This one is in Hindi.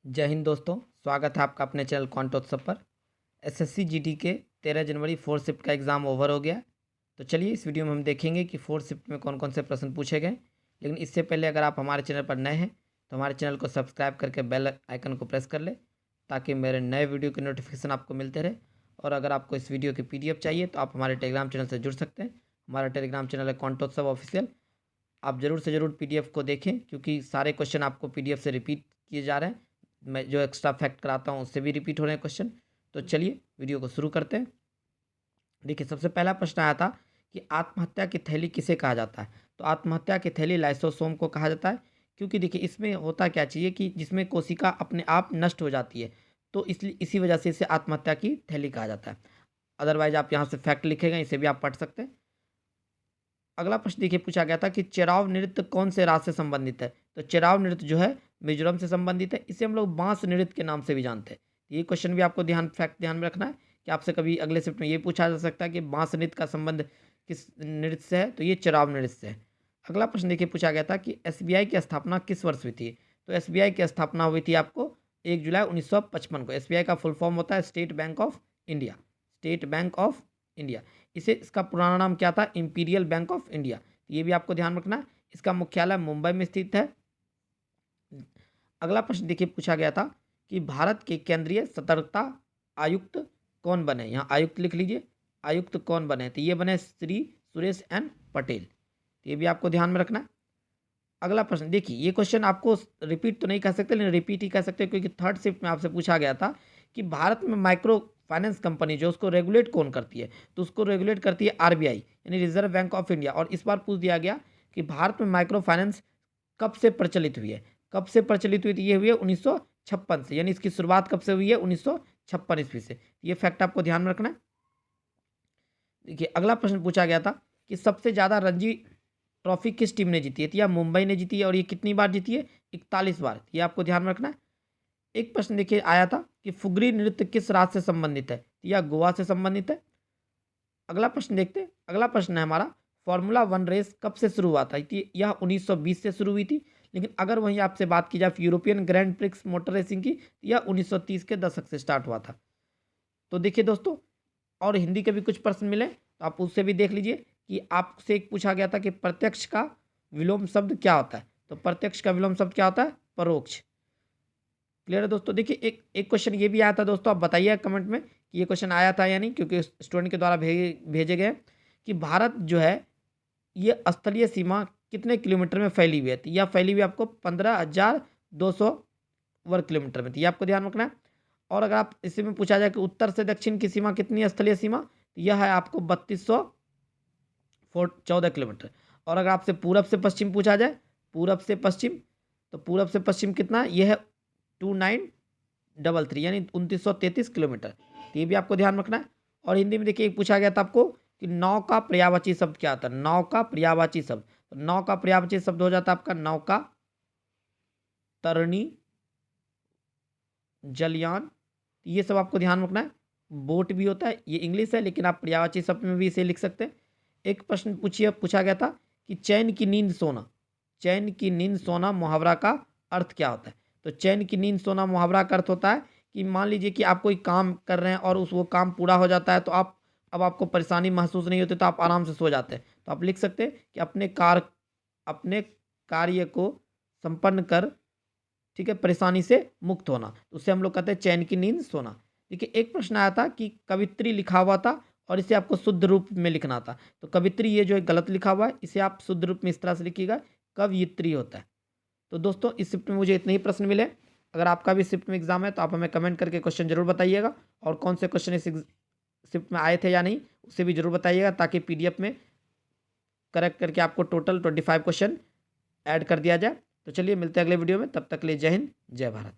जय हिंद दोस्तों, स्वागत है आपका अपने चैनल क्वांटोत्सव पर। एसएससी जीडी के 13 जनवरी 4 शिफ्ट का एग्ज़ाम ओवर हो गया। तो चलिए इस वीडियो में हम देखेंगे कि 4 शिफ्ट में कौन कौन से प्रश्न पूछे गए। लेकिन इससे पहले अगर आप हमारे चैनल पर नए हैं तो हमारे चैनल को सब्सक्राइब करके बेल आइकन को प्रेस कर ले, ताकि मेरे नए वीडियो के नोटिफिकेशन आपको मिलते रहे। और अगर आपको इस वीडियो की PDF चाहिए तो आप हमारे टेलीग्राम चैनल से जुड़ सकते हैं। हमारा टेलीग्राम चैनल है क्वांटोत्सव ऑफिशियल। आप ज़रूर से ज़रूर PDF को देखें, क्योंकि सारे क्वेश्चन आपको PDF से रिपीट किए जा रहे हैं। मैं जो एक्स्ट्रा फैक्ट कराता हूँ उससे भी रिपीट हो रहे हैं क्वेश्चन। तो चलिए वीडियो को शुरू करते हैं। देखिए, सबसे पहला प्रश्न आया था कि आत्महत्या की थैली किसे कहा जाता है। तो आत्महत्या की थैली लाइसोसोम को कहा जाता है, क्योंकि देखिए इसमें होता क्या चाहिए कि जिसमें कोशिका अपने आप नष्ट हो जाती है, तो इसलिए इसी वजह से इसे आत्महत्या की थैली कहा जाता है। अदरवाइज आप यहाँ से फैक्ट लिखेगा, इसे भी आप पढ़ सकते हैं। अगला प्रश्न देखिए पूछा गया था कि चेराव नृत्य कौन से राज्य से संबंधित है। तो चेराव नृत्य जो है मिजोरम से संबंधित है। इसे हम लोग बांस नृत्य के नाम से भी जानते हैं। ये क्वेश्चन भी आपको ध्यान में रखना है कि आपसे कभी अगले शिफ्ट में ये पूछा जा सकता है कि बांस नृत्य का संबंध किस नृत्य से है। तो ये चेराव नृत्य से है। अगला प्रश्न देखिए पूछा गया था कि SBI की स्थापना किस वर्ष हुई थी। तो SBI की स्थापना हुई थी आपको 1 जुलाई 1955 को। SBI का फुल फॉर्म होता है state bank of India. State bank of India. इसका पुराना नाम क्या था? Imperial bank of India. ये भी आपको ध्यान रखना है। इसका मुख्यालय मुंबई में स्थित है। अगला प्रश्न देखिए पूछा गया था कि भारत के केंद्रीय सतर्कता आयुक्त कौन बने। यहाँ आयुक्त लिख लीजिए, आयुक्त कौन बने। तो ये बने श्री सुरेश एन पटेल। ये भी आपको ध्यान में रखना है। अगला प्रश्न देखिए, ये क्वेश्चन आपको रिपीट तो नहीं कह सकते, लेकिन रिपीट ही कह सकते हैं, क्योंकि थर्ड शिफ्ट में आपसे पूछा गया था कि भारत में माइक्रो फाइनेंस कंपनी जो उसको रेगुलेट कौन करती है। तो उसको रेगुलेट करती है RBI, यानी रिजर्व बैंक ऑफ इंडिया। और इस बार पूछ दिया गया कि भारत में माइक्रो फाइनेंस कब से प्रचलित हुई है। कब से प्रचलित हुई थी? ये हुई है 1956 से, यानी इसकी शुरुआत कब से हुई है? 1956 ईस्वी से। ये फैक्ट आपको ध्यान में रखना है। देखिए, अगला प्रश्न पूछा गया था कि सबसे ज़्यादा रणजी ट्रॉफी किस टीम ने जीती है। तो यह मुंबई ने जीती है। और ये कितनी बार जीती है? 41 बार। ये आपको ध्यान में रखना है। एक प्रश्न देखिए आया था कि फुगरी नृत्य किस राज्य से संबंधित है। तो यह गोवा से संबंधित है। अगला प्रश्न देखते हैं। अगला प्रश्न है हमारा, फॉर्मूला 1 रेस कब से शुरू हुआ था। यह 1920 से शुरू हुई थी। लेकिन अगर वहीं आपसे बात की जाए European grand prix motor racing की, यह 1930 के दशक से स्टार्ट हुआ था। तो देखिए दोस्तों, और हिंदी के भी कुछ प्रश्न मिले तो आप उससे भी देख लीजिए कि आपसे एक पूछा गया था कि प्रत्यक्ष का विलोम शब्द क्या होता है। तो प्रत्यक्ष का विलोम शब्द क्या होता है? परोक्ष। क्लियर है दोस्तों। देखिए एक क्वेश्चन ये भी आया था दोस्तों, आप बताइए कमेंट में कि ये क्वेश्चन आया था या नहीं, क्योंकि स्टूडेंट के द्वारा भेजे गए कि भारत जो है ये स्थलीय सीमा कितने किलोमीटर में फैली हुई है। तो यह फैली हुई आपको 15,200 वर्ग किलोमीटर में। तो ये आपको ध्यान रखना है। और अगर आप इसी में पूछा जाए कि उत्तर से दक्षिण की सीमा कितनी है, स्थलीय सीमा, तो यह है आपको 3214 किलोमीटर। और अगर आपसे पूरब से पश्चिम पूछा जाए, पूरब से पश्चिम, तो पूरब से पश्चिम कितना है? यह है 2933, यानी 2933 किलोमीटर। तो ये भी आपको ध्यान रखना है। और हिंदी में देखिए पूछा गया था आपको कि नौ का पर्यायवाची शब्द क्या आता है। नौ का पर्यायवाची शब्द, तो नौ का पर्यायवाची शब्द हो जाता है आपका नौका, तरणी, जलयान। ये सब आपको ध्यान रखना है। बोट भी होता है, ये इंग्लिश है, लेकिन आप पर्यायवाची शब्द में भी इसे लिख सकते हैं। एक प्रश्न पूछा गया था कि चैन की नींद सोना, चैन की नींद सोना मुहावरा का अर्थ क्या होता है। तो चैन की नींद सोना मुहावरा का अर्थ होता है कि मान लीजिए कि आप कोई काम कर रहे हैं और वो काम पूरा हो जाता है, तो अब आपको परेशानी महसूस नहीं होती, तो आप आराम से सो जाते हैं। तो आप लिख सकते हैं कि अपने कार्य को संपन्न कर, ठीक है, परेशानी से मुक्त होना। तो उससे हम लोग कहते हैं चैन की नींद सोना। देखिए एक प्रश्न आया था कि कवित्री लिखा हुआ था और इसे आपको शुद्ध रूप में लिखना था। तो कवित्री ये जो है गलत लिखा हुआ है, इसे आप शुद्ध रूप में इस तरह से लिखिएगा, कवियत्री होता है। तो दोस्तों इस शिफ्ट में मुझे इतने ही प्रश्न मिले। अगर आपका भी शिफ्ट में एग्जाम है तो आप हमें कमेंट करके क्वेश्चन जरूर बताइएगा, और कौन से क्वेश्चन इस शिफ्ट में आए थे या नहीं उसे भी जरूर बताइएगा, ताकि PDF में करेक्ट करके आपको टोटल 25 क्वेश्चन ऐड कर दिया जाए। तो चलिए मिलते हैं अगले वीडियो में, तब तक के लिए जय हिंद, जय भारत।